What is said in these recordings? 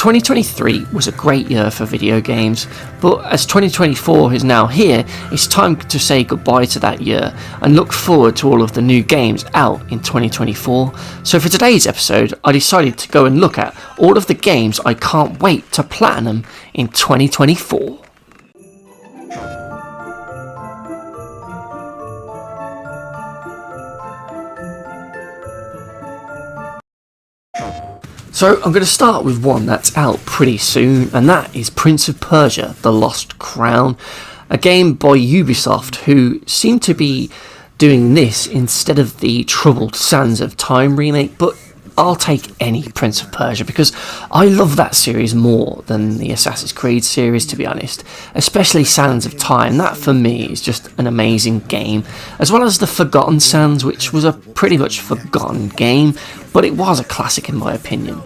2023 was a great year for video games, but as 2024 is now here, it's time to say goodbye to that year and look forward to all of the new games out in 2024. So for today's episode, I decided to go and look at all of the games I can't wait to platinum in 2024. So I'm going to start with one that's out pretty soon, and that is Prince of Persia: The Lost Crown, a game by Ubisoft, who seem to be doing this instead of the Troubled Sands of Time remake, but I'll take any Prince of Persia because I love that series more than the Assassin's Creed series, to be honest, especially Sands of Time. That for me is just an amazing game, as well as the Forgotten Sands, which was a pretty much forgotten game, but it was a classic in my opinion.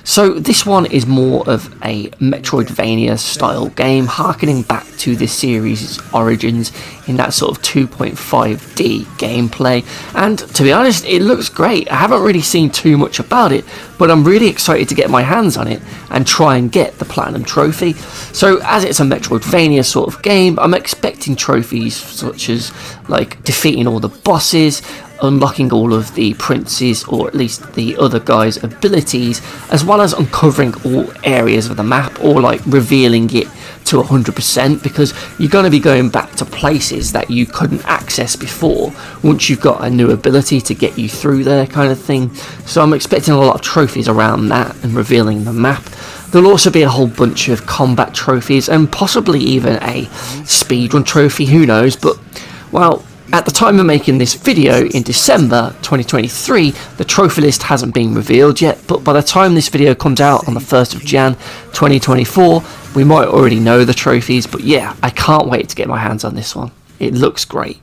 So this one is more of a Metroidvania style game, harkening back to this series' origins in that sort of 2.5D gameplay, and to be honest, it looks great. I haven't really seen too much about it, but I'm really excited to get my hands on it and try and get the Platinum Trophy. So as it's a Metroidvania sort of game, I'm expecting trophies such as like defeating all the bosses, unlocking all of the princes, or at least the other guys' abilities, as well as uncovering all areas of the map, or like revealing it to 100%, because you're going to be going back to places that you couldn't access before once you've got a new ability to get you through there, kind of thing. So I'm expecting a lot of trophies around that and revealing the map. There'll also be a whole bunch of combat trophies and possibly even a speedrun trophy, who knows, but well, at the time of making this video in December 2023, the trophy list hasn't been revealed yet, but by the time this video comes out on the 1st of Jan 2024, we might already know the trophies, but yeah, I can't wait to get my hands on this one. It looks great.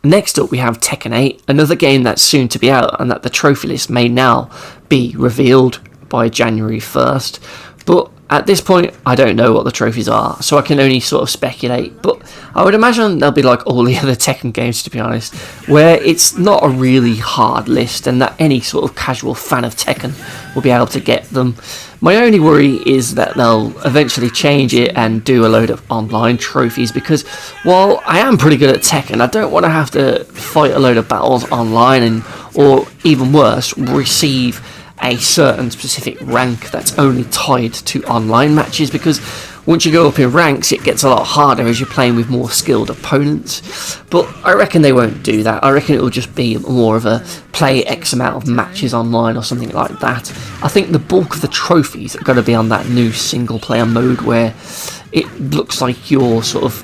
Next up we have Tekken 8, another game that's soon to be out and that the trophy list may now be revealed by January 1st, but at this point, I don't know what the trophies are, so I can only sort of speculate, but I would imagine they'll be like all the other Tekken games, to be honest, where it's not a really hard list and that any sort of casual fan of Tekken will be able to get them. My only worry is that they'll eventually change it and do a load of online trophies, because while I am pretty good at Tekken, I don't want to have to fight a load of battles online and, or even worse, receive a certain specific rank that's only tied to online matches, because once you go up in ranks it gets a lot harder as you're playing with more skilled opponents. But I reckon they won't do that. I reckon it will just be more of a play X amount of matches online or something like that. I think the bulk of the trophies are going to be on that new single player mode where it looks like you're sort of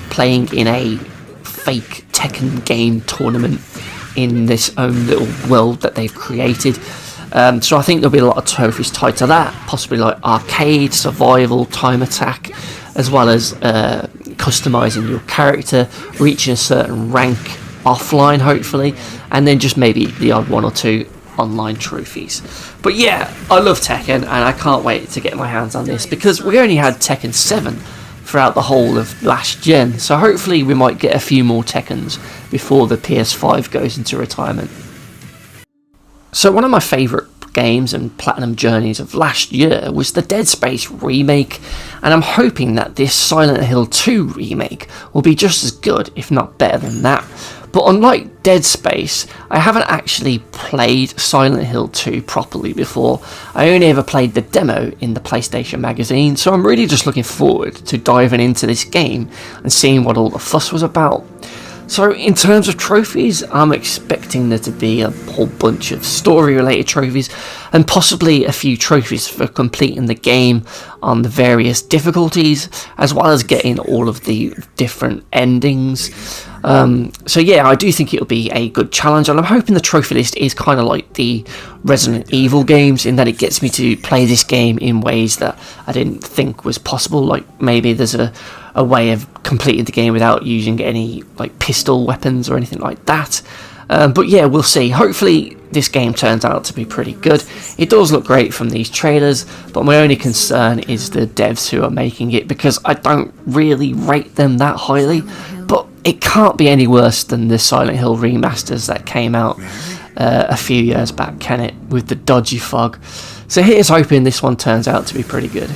playing in a fake Tekken game tournament in this own little world that they've created. So I think there'll be a lot of trophies tied to that, possibly like arcade, survival, time attack, as well as customising your character, reaching a certain rank offline hopefully, and then just maybe the odd one or two online trophies. But yeah, I love Tekken and I can't wait to get my hands on this, because we only had Tekken 7 throughout the whole of last gen, so hopefully we might get a few more Tekkens before the PS5 goes into retirement. So one of my favourite games and platinum journeys of last year was the Dead Space remake, and I'm hoping that this Silent Hill 2 remake will be just as good, if not better than that. But unlike Dead Space, I haven't actually played Silent Hill 2 properly before. I only ever played the demo in the PlayStation magazine, so I'm really just looking forward to diving into this game and seeing what all the fuss was about. So in terms of trophies, I'm expecting there to be a whole bunch of story-related trophies and possibly a few trophies for completing the game on the various difficulties, as well as getting all of the different endings. So yeah, I do think it'll be a good challenge, and I'm hoping the trophy list is kind of like the Resident Evil games, in that it gets me to play this game in ways that I didn't think was possible. Like maybe there's a way of completing the game without using any like pistol weapons or anything like that. But yeah, we'll see. Hopefully this game turns out to be pretty good. It does look great from these trailers, but my only concern is the devs who are making it, because I don't really rate them that highly. But it can't be any worse than the Silent Hill remasters that came out a few years back, can it? With the dodgy fog. So here's hoping this one turns out to be pretty good.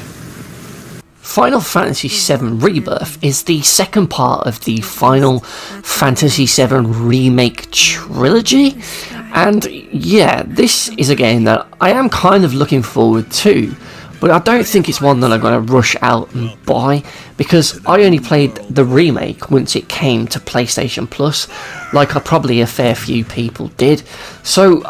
Final Fantasy VII Rebirth is the second part of the Final Fantasy VII Remake trilogy, and yeah, this is a game that I am kind of looking forward to, but I don't think it's one that I'm going to rush out and buy, because I only played the remake once it came to PlayStation Plus, like probably a fair few people did. So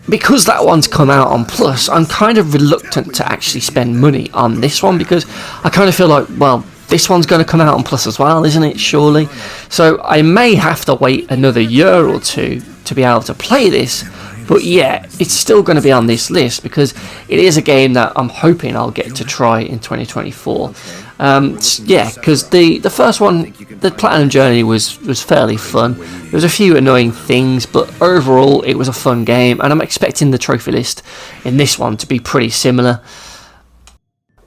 because that one's come out on Plus, I'm kind of reluctant to actually spend money on this one, because I kind of feel like, well, this one's going to come out on Plus as well, isn't it, surely? So I may have to wait another year or two to be able to play this, but yeah, it's still going to be on this list, because it is a game that I'm hoping I'll get to try in 2024. Yeah, because the first one, the Platinum Journey, was fairly fun. There was a few annoying things, but overall it was a fun game, and I'm expecting the trophy list in this one to be pretty similar.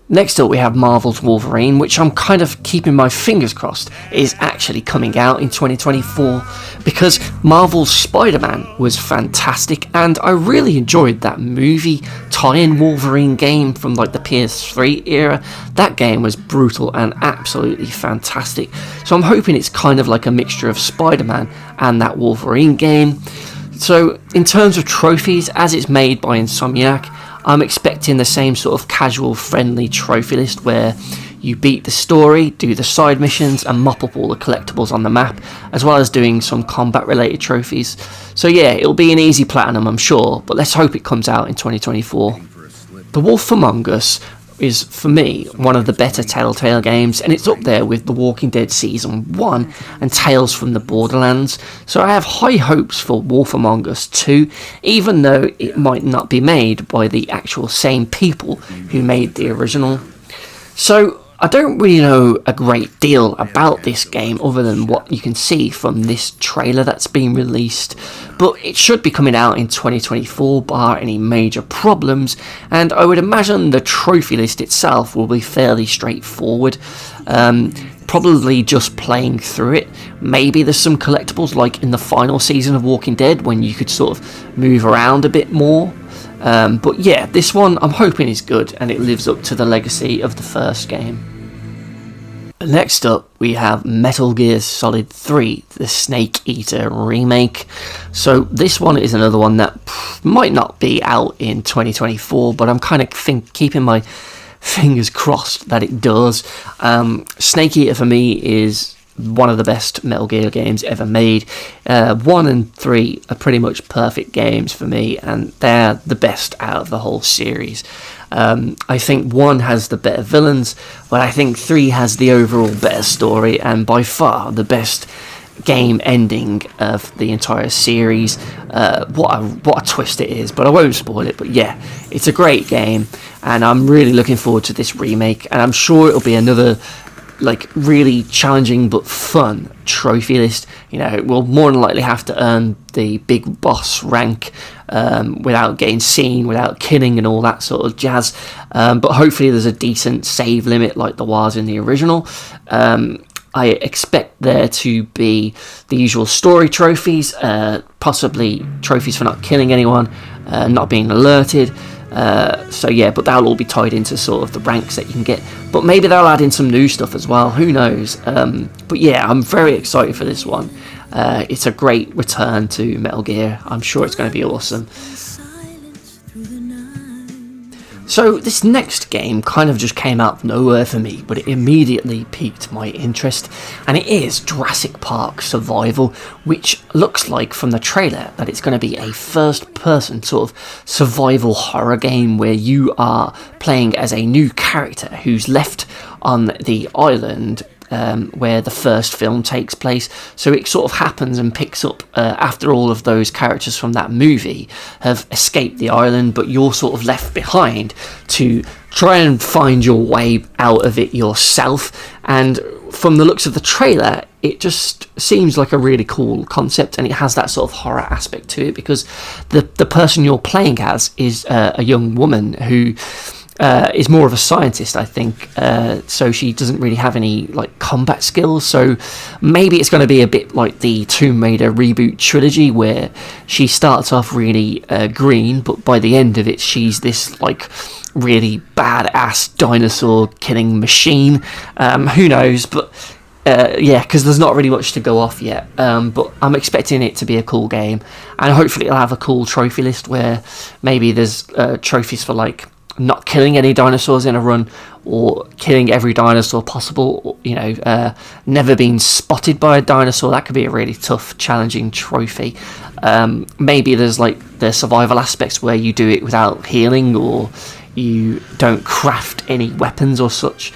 Next up we have Marvel's Wolverine, which I'm kind of keeping my fingers crossed is actually coming out in 2024, because Marvel's Spider-Man was fantastic, and I really enjoyed that movie tie-in Wolverine game from like the PS3 era. That game was brutal and absolutely fantastic, so I'm hoping it's kind of like a mixture of Spider-Man and that Wolverine game. So in terms of trophies, as it's made by Insomniac, I'm expecting the same sort of casual friendly trophy list where you beat the story, do the side missions and mop up all the collectibles on the map, as well as doing some combat related trophies. So yeah, it'll be an easy platinum, I'm sure, but let's hope it comes out in 2024. The Wolf Among Us is, for me, one of the better Telltale games, and it's up there with The Walking Dead Season 1 and Tales from the Borderlands, so I have high hopes for Wolf Among Us 2, even though it might not be made by the actual same people who made the original. So I don't really know a great deal about this game other than what you can see from this trailer that's been released, but it should be coming out in 2024 bar any major problems, and I would imagine the trophy list itself will be fairly straightforward. Probably just playing through it. Maybe there's some collectibles like in the final season of Walking Dead when you could sort of move around a bit more. But yeah, this one I'm hoping is good and it lives up to the legacy of the first game. Next up, we have Metal Gear Solid 3, the Snake Eater remake. So this one is another one that might not be out in 2024, but I'm kind of keeping my fingers crossed that it does. Snake Eater for me is one of the best Metal Gear games ever made. 1 and 3 are pretty much perfect games for me, and they're the best out of the whole series. I think 1 has the better villains, but I think 3 has the overall better story, and by far the best game ending of the entire series. What a twist it is, but I won't spoil it. But yeah, it's a great game, and I'm really looking forward to this remake, and I'm sure it'll be another like really challenging but fun trophy list. You know, it will more than likely have to earn the big boss rank without getting seen, without killing and all that sort of jazz, but hopefully there's a decent save limit like there was in the original. I expect there to be the usual story trophies, possibly trophies for not killing anyone, not being alerted. So yeah, but that'll all be tied into sort of the ranks that you can get. But maybe they'll add in some new stuff as well, who knows. But yeah, I'm very excited for this one. It's a great return to Metal Gear. I'm sure it's going to be awesome. So this next game kind of just came out of nowhere for me, but it immediately piqued my interest, and it is Jurassic Park Survival, which looks like from the trailer that it's going to be a first-person sort of survival horror game where you are playing as a new character who's left on the island where the first film takes place. So it sort of happens and picks up after all of those characters from that movie have escaped the island, but you're sort of left behind to try and find your way out of it yourself. And from the looks of the trailer, it just seems like a really cool concept, and it has that sort of horror aspect to it, because the person you're playing as is a young woman who is more of a scientist, I think. So she doesn't really have any like combat skills. So maybe it's going to be a bit like the Tomb Raider reboot trilogy, where she starts off really green, but by the end of it, she's this like really badass dinosaur killing machine. Who knows? But yeah, because there's not really much to go off yet. But I'm expecting it to be a cool game, and hopefully it'll have a cool trophy list where maybe there's trophies for like not killing any dinosaurs in a run, or killing every dinosaur possible, or, you know, never been spotted by a dinosaur. That could be a really tough, challenging trophy. Maybe there's like the survival aspects where you do it without healing, or you don't craft any weapons or such.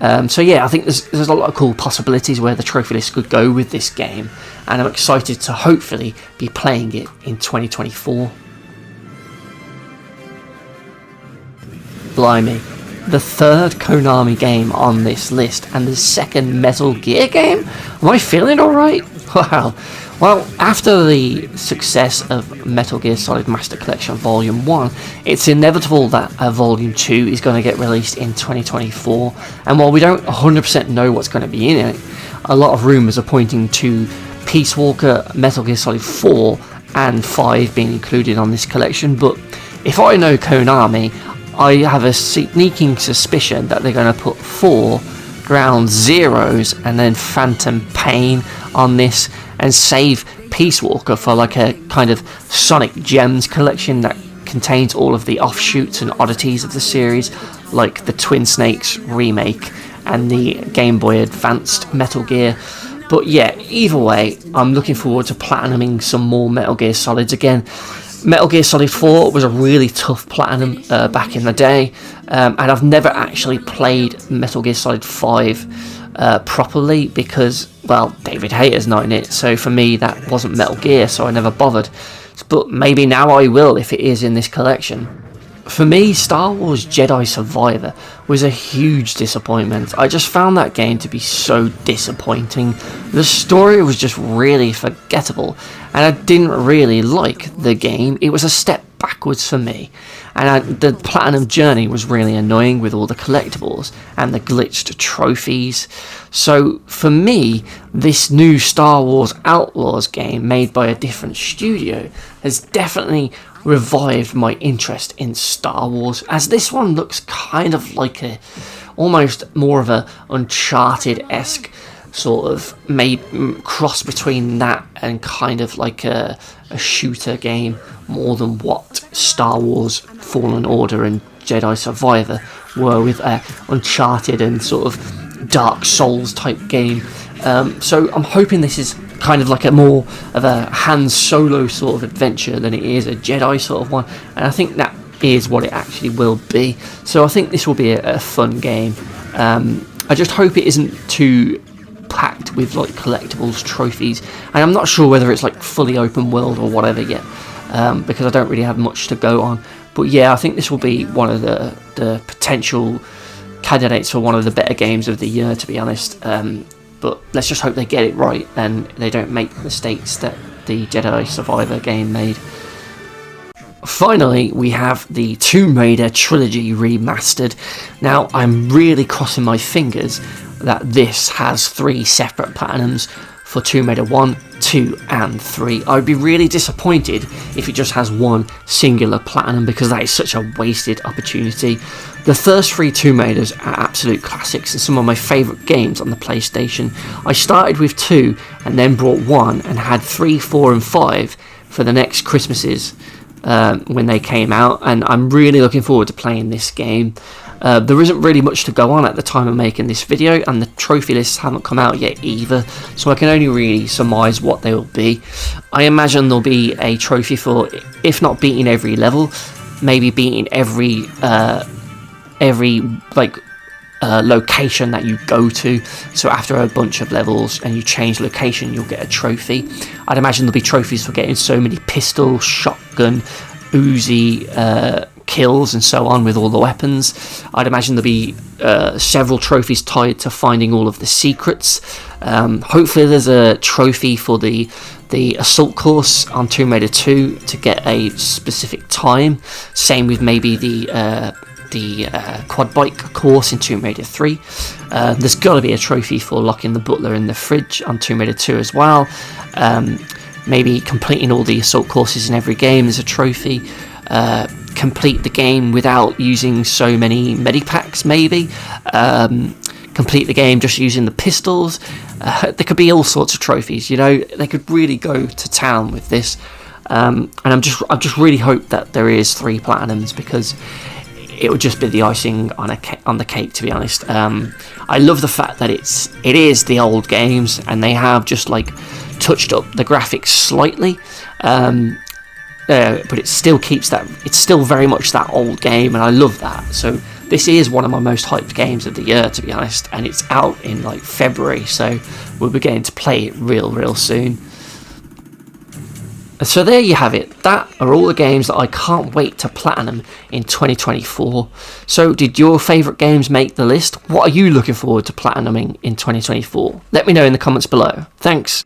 So yeah, I think there's a lot of cool possibilities where the trophy list could go with this game, and I'm excited to hopefully be playing it in 2024. Blimey, the third Konami game on this list, and the second Metal Gear game? Am I feeling alright? Wow. Well, after the success of Metal Gear Solid Master Collection Volume 1, it's inevitable that Volume 2 is going to get released in 2024, and while we don't 100% know what's going to be in it, a lot of rumours are pointing to Peace Walker, Metal Gear Solid 4 and 5 being included on this collection. But if I know Konami, I have a sneaking suspicion that they're going to put 4 Ground Zeroes and then Phantom Pain on this, and save Peace Walker for like a kind of Sonic Gems collection that contains all of the offshoots and oddities of the series, like the Twin Snakes remake and the Game Boy Advanced Metal Gear. But yeah, either way, I'm looking forward to platinuming some more Metal Gear Solids again. Metal Gear Solid 4 was a really tough platinum back in the day, and I've never actually played Metal Gear Solid 5 properly because, well, David Hayter's not in it, so for me that wasn't Metal Gear, so I never bothered. But maybe now I will if it is in this collection. For me, Star Wars Jedi Survivor was a huge disappointment. I just found that game to be so disappointing. The story was just really forgettable, and I didn't really like the game. It was a step backwards for me, and the platinum journey was really annoying with all the collectibles and the glitched trophies. So for me, this new Star Wars Outlaws game made by a different studio has definitely revived my interest in Star Wars, as this one looks kind of like a almost more of a Uncharted-esque sort of made cross between that and kind of like a shooter game, more than what Star Wars Fallen Order and Jedi Survivor were with Uncharted and sort of Dark Souls type game. So I'm hoping this is kind of like a more of a Han Solo sort of adventure than it is a Jedi sort of one, and I think that is what it actually will be. So I think this will be a fun game. I just hope it isn't too packed with like collectibles, trophies, and I'm not sure whether it's like fully open world or whatever yet, because I don't really have much to go on. But yeah, I think this will be one of the potential candidates for one of the better games of the year, to be honest. But let's just hope they get it right and they don't make the mistakes that the Jedi Survivor game made. Finally, we have the Tomb Raider trilogy remastered. Now, I'm really crossing my fingers that this has 3 separate platinums for Tomb Raider 1, 2 and 3. I'd be really disappointed if it just has one singular platinum, because that is such a wasted opportunity. The first 3 Tomb Raiders are absolute classics and some of my favourite games on the PlayStation. I started with 2 and then brought 1 and had 3, 4 and 5 for the next Christmases when they came out, and I'm really looking forward to playing this game. There isn't really much to go on at the time of making this video, and the trophy lists haven't come out yet either, so I can only really surmise what they will be. I imagine there'll be a trophy for, if not beating every level, maybe beating every location that you go to. So after a bunch of levels and you change location, you'll get a trophy. I'd imagine there'll be trophies for getting so many pistol, shotgun, Uzi kills and so on with all the weapons. I'd imagine there'll be several trophies tied to finding all of the secrets. Hopefully there's a trophy for the assault course on Tomb Raider 2 to get a specific time. Same with maybe the the quad bike course in Tomb Raider 3. There's got to be a trophy for locking the butler in the fridge on Tomb Raider 2 as well. Maybe completing all the assault courses in every game is a trophy. Complete the game without using so many medipacks, maybe. Complete the game just using the pistols. There could be all sorts of trophies, they could really go to town with this. And I just really hope that there is 3 platinums, because it would just be the icing on the cake, to be honest. I love the fact that it is the old games, and they have just like touched up the graphics slightly, but it still keeps that. It's still very much that old game, and I love that. So this is one of my most hyped games of the year, to be honest, and it's out in like February, so we'll be getting to play it real soon. So there you have it. That are all the games that I can't wait to platinum in 2024. So did your favourite games make the list? What are you looking forward to platinuming in 2024? Let me know in the comments below. Thanks.